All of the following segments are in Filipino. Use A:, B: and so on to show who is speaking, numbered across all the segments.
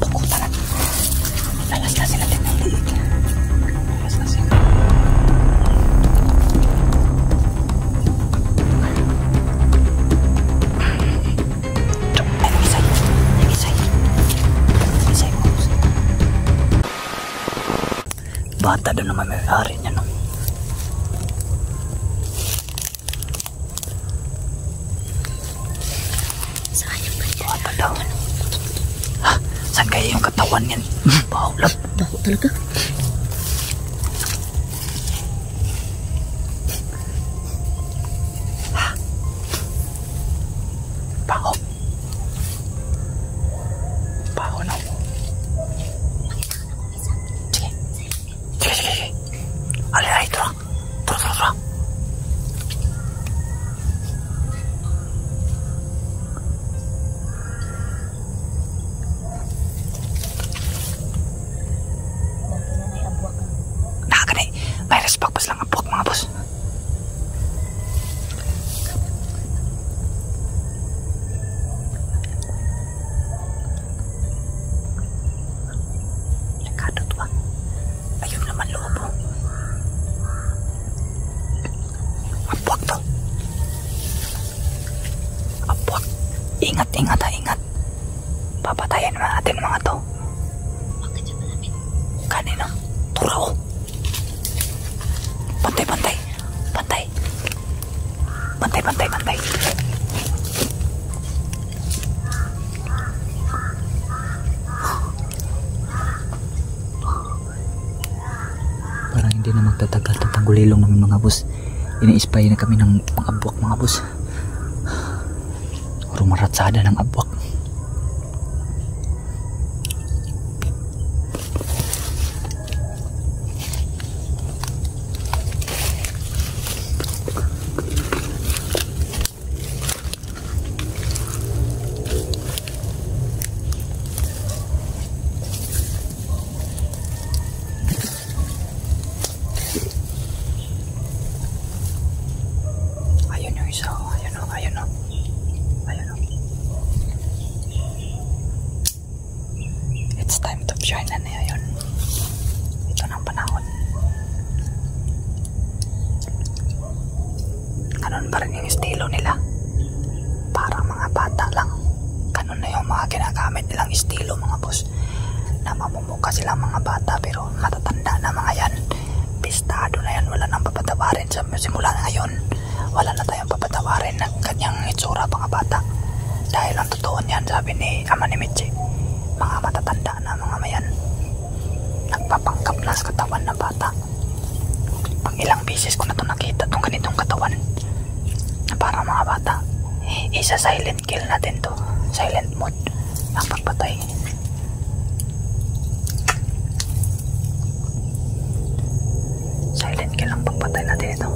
A: Pukutan natin. Lalaslasin natin ng liig. Lalaslasin. Bata doon naman may hari niya, no?
B: Saan yung bata?
A: Bata daw. Ha? Saan kaya yung katawan yan? Baho lang.
B: Baho talaga.
A: Baho. Baho na. Sige. Sige, sige, sige. Alay, ito lang. Tara. Nakakani. May respect pas lang abwak mga boss. Lekado to ba? Ayun naman loob mo. Abwak to. Abwak. Ingat ha, ingat. Papatayin natin mga to.
B: Bakit siya malapit?
A: Kanina. Turaw. Bantay. Parang hindi na magtatagal tatangulilong namin mga boss. Ini-spy na kami ng mga abwak mga boss. Rumaratsada ng abwak. Ayun yung isa. Ayun o. It's time to shine na niya yun. Ito na ang panahon. Ganun pa rin yung estilo nila. Para mga bata lang. Ganun na yung mga ginagamit nilang estilo mga boss. Na mamumuka sila mga bata pero matatanda na mga yan. Pistado na yan. Wala nang papatawarin sa simula ngayon. Wala na tayong papatawarin ng kanyang itsura mga bata. Dahil ang totoo niyan, sabi ni Ama ni Mitzi, mga matatanda na mga mayan. Nagpapangkap na sa katawan ng bata. Pang ilang beses ko na ito nakita itong ganitong katawan. Na para mga bata. Isa silent kill natin to. Silent mode. Ang pagpatay. Silent kill ang pagpatay natin ito.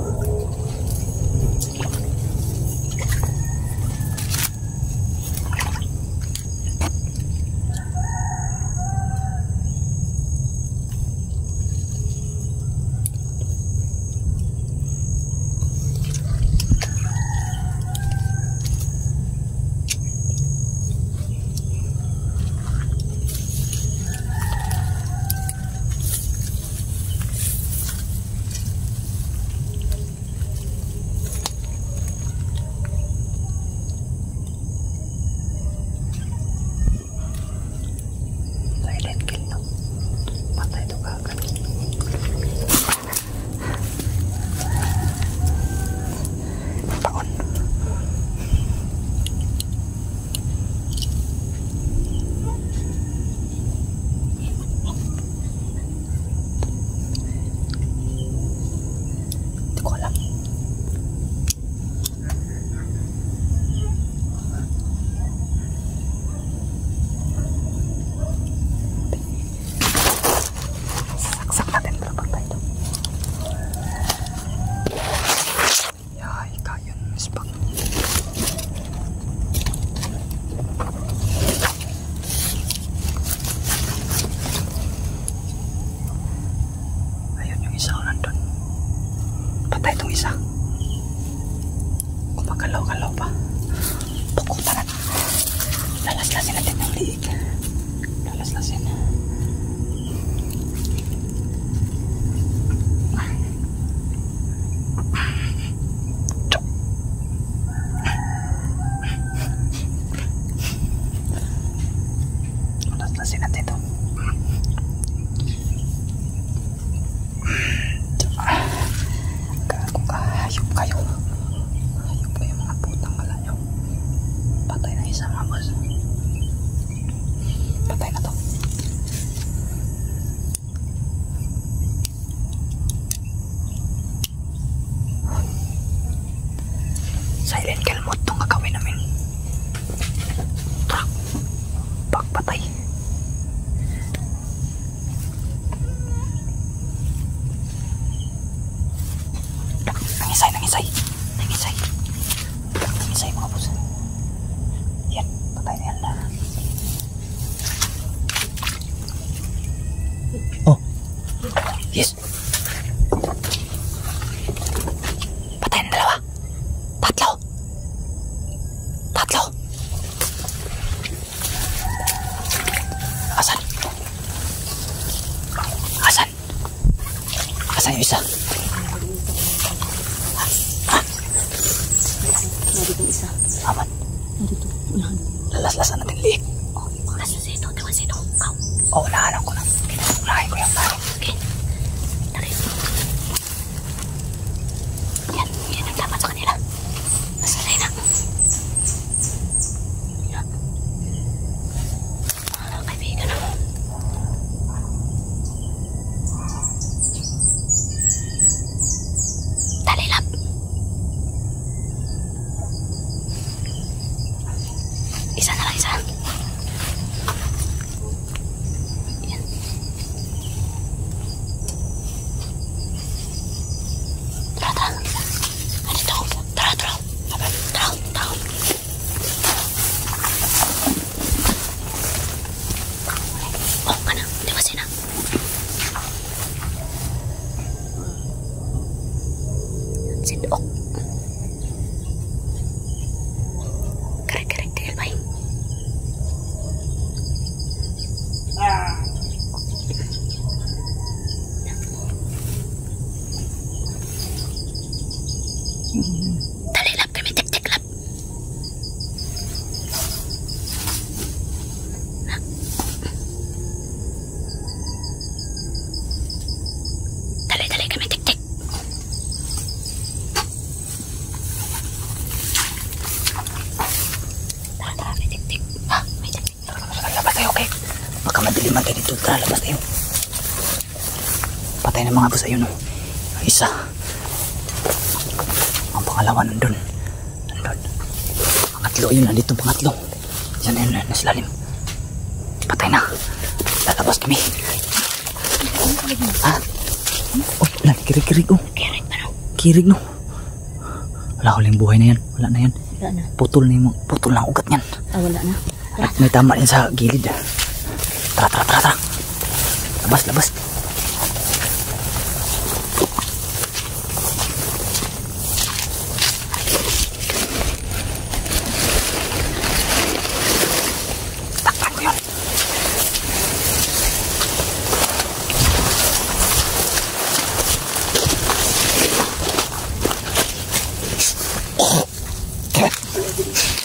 A: Lalas-lasin natin yung liig. Lalas-lasin. Asin. Asin natin ito. Gago ka. Hayop kayo. Hayop kayo mga putang kala nyo. Patay na isa mga boss. Patay na to. Silent kill mode itong gagawin namin. Truck. Pagpatay. Nangisay. Nangisay mga boss. Yan. Patay na yan na. Oh. Yes. Patay na dalawa. Tatlo. Asan? Asan yung isa?
B: Narito isa.
A: Aman.
B: Narito. Unahan.
A: Lalas-lasan natin liik.
B: Oh, kasi sino? Tawa sino? Kau.
A: Oo, unahan ko na. Unahin ko yung tayo.
B: Okay. Tara. Yan ang dapat sa kanila. Masalay na. Yan. Mga kaibigan ako. Dali lang. Isa na lang, isa. Yan. Tara. Ano ito? Tara. Oh, ano? Liwasin na. Sindok. Karek-karek dahil ba? Dali lap kami, tek-tek lap. Dali kami, tek-tek. Tara, may tek-tek. Ha? May tek-tek.
A: Tara, labas tayo, okay? Baka madiliman tayo dito. Tara, labas tayo. Patay na mga boss. Ayun, oh. Yung isa. Ang pangalawa nandun. Pangatlo, yun. Nandito pangatlo. Yan, nasa lalim. Patay na. Lalabas kami. Ha? Oh, kirig, oh.
B: Kirig pa no?
A: Kirig, no? Wala, huling buhay na yan. Wala na yan.
B: Wala na.
A: Putol na ang ugat niyan.
B: Wala na.
A: At may tama din sa gilid. Tara. Labas. Takpan ko yun.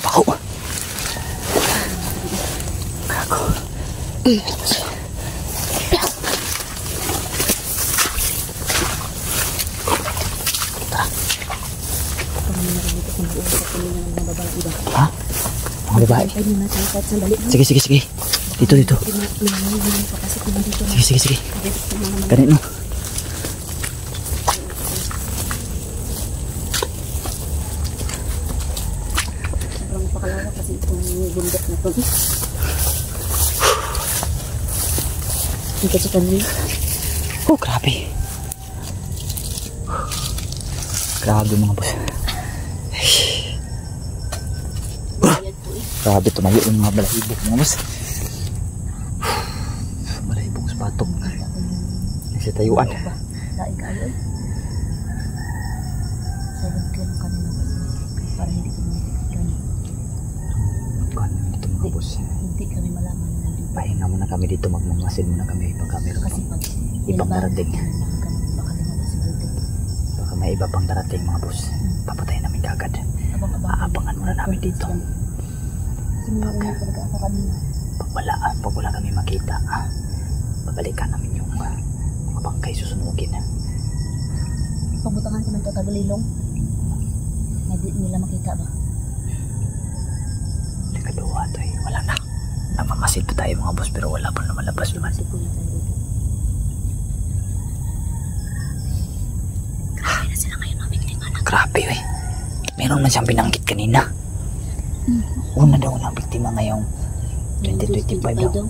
A: Baho. Gago. Ha? Mga babae? Sige. Dito. Sige. Ganit, no?
B: Sobrang pakalawa kasi itong bundok na to. Hindi kasi kami.
A: Oh, grabe. Grabe mga boss. Grabe, tumayo yung mga balahibok mga boss. Balahibok sa batok. Kasi tayuan.
B: Lain kayo eh. Silent kill kami na kasi para hindi kami nakikita.
A: Ito mga boss.
B: Hindi kami malaman na nandito.
A: Pahinga muna kami dito, magmamasid muna kami pagka meron
B: Kasi
A: pang
B: pag
A: ibang
B: nilabas,
A: darating.
B: baka lumabas si Gordon.
A: Baka may iba pang darating mga boss. Papatayin namin kagad. Aabangan muna namin dito.
B: Kasi narinig talaga ako kanina.
A: Pag wala kami makita, babalikan namin yung mga bangkay susunugin.
B: Pagbutakan ko ng tagalilong. Hindi nila makita ba?
A: Likaduwa to eh. Wala na. Namamasid pa tayo mga boss pero wala pa lumalabas naman.
B: Kasi po na tayo dito. Grabe na sila ngayon mga biktima na.
A: Grabe eh. Meron man siyang binanggit kanina. Una daw ng biktima ngayong 2025 daw.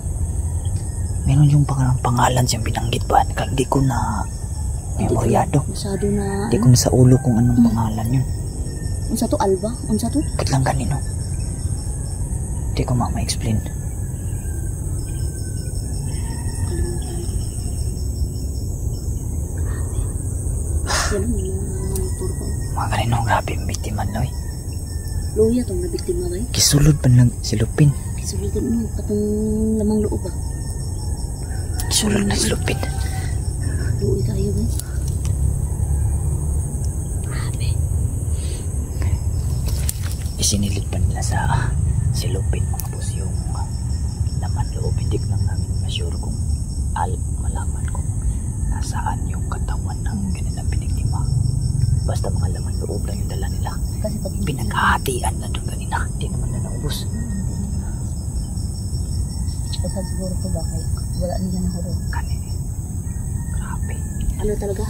A: Meron yung pangalan siyang binanggit ba? Hindi ko na memoryado.
B: Masyado na...
A: Hindi ko na sa ulo kung anong pangalan yun.
B: Unsa to? Alba? Unsa to?
A: Ba't lang ganino? Hindi ko ma-explain.
B: Yan ang mga motor ko.
A: Mga ganino, grabe yung biktima no eh.
B: Luya tong nabiktima ba eh?
A: Kisulod pa lang silupin.
B: Kisulitin mo, katong lamang loob ba?
A: Kisulod na silupin.
B: Luya kayo ba eh? Grabe.
A: Isinilid pa nila sa silupin mga boss yung laman loob. Hindi ko lang namin ma-sure kung malaman kung nasaan yung katawan ng kanilang piniktima. Basta mga laman loob lang yung dala nila.
B: Kasi pag
A: Pinaghahatian na doon kanina. Hindi naman na naubos.
B: Basta siguro ko ba kay wala nila na doon.
A: Kanina. Grabe.
B: Ano talaga,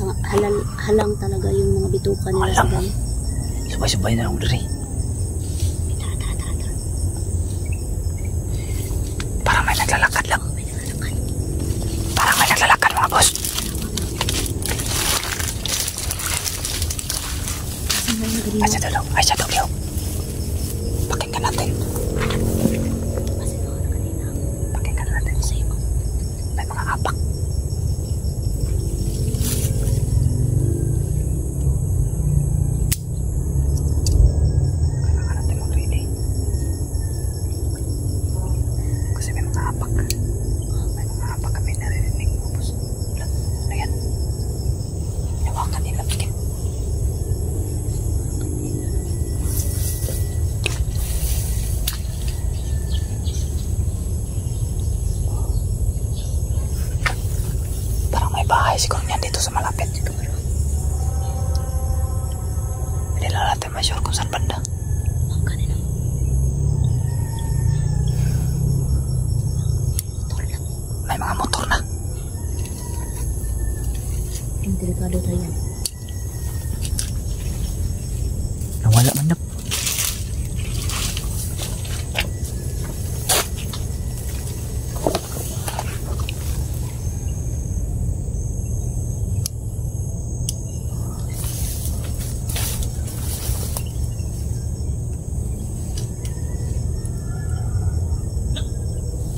B: halang talaga yung mga bituka nila
A: Halang.
B: sa ganyan.
A: Subay-subay na lang diri.
B: Tara.
A: Parang may naglalakad lang. Parang may naglalakad mga boss.
B: Kasi may nagaling
A: Ay, sa dulo. Pakinggan natin.
B: kasi ako na kanina.
A: Pakinggan natin.
B: Sa iyo.
A: May mga apak. Kailangan natin mag-ready. Kasi may mga apak. May mga apak kami narinig mo, boss. Ano yan? Hawakan nila. Sige. Parang may bahay siguro niyan dito sa malapit. Hindi lang natin ma-sure kung saan banda.
B: Ang kanina. Motor lang.
A: May mga motor na.
B: Yung delikado tayo.
A: Nawala man na.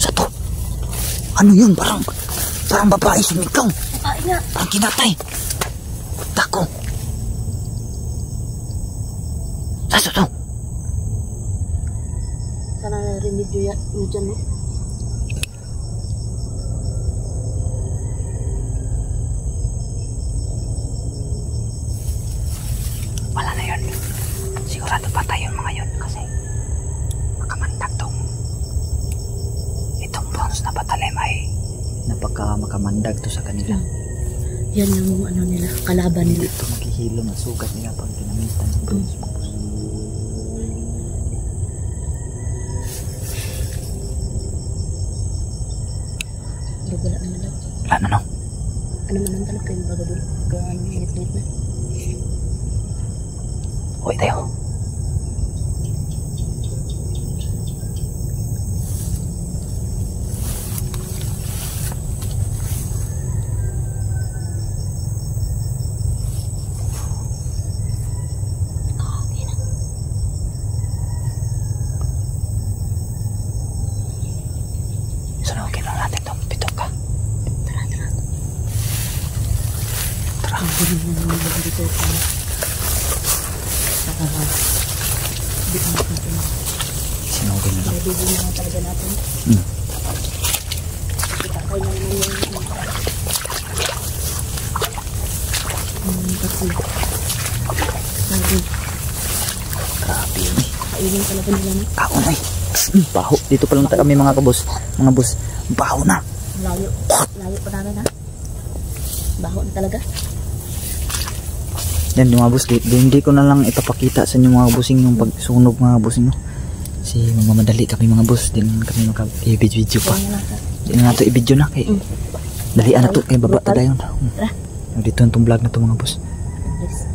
A: Sa to? Ano yun? Parang babae sumigaw.
B: Ay nga.
A: Parang kinatay. Dako. Sa to?
B: Sana narinig nyo dyan no?
A: Wala na yun. Sigurado patay yung mga yun kasi makamandag tong itong bronze na patalim ay makamandag to sa kanila.
B: Yan yung ano nila, kalaban nila.
A: Ito maghihilom at sugat nila pag ginamitan ng bronze.
B: Pero wala naman daw.
A: Wala na no?
B: Ano man ang talap kayo bago doon? Gaano init-init na.
A: Uy tayo.
B: Okay na.
A: Sunugin lang natin itong bituka.
B: Tara.
A: Tara.
B: Ang galing na naman dito. Saka, di ko natin.
A: Sinugin na lang.
B: Nabibig naman talaga natin. Itakay na naman yung kasi sabi
A: Grabe.
B: kainin talaga nila no?
A: Baho na eh. Baho. Dito pa lang kami mga kabos. Mga boss. Baho na.
B: Layo pa namin ha. Baho na talaga.
A: Yan mga boss. Hindi ko na lang ipapakita sa inyo mga bossing yung pagsunog mga bossing. No? Kasi mamadali kami mga boss. Di naman kami mag-i-video pa. Di na nato i-video na. Dalian na to. Kaya baba tayo. Dito yung vlog na to mga boss.
B: Yes.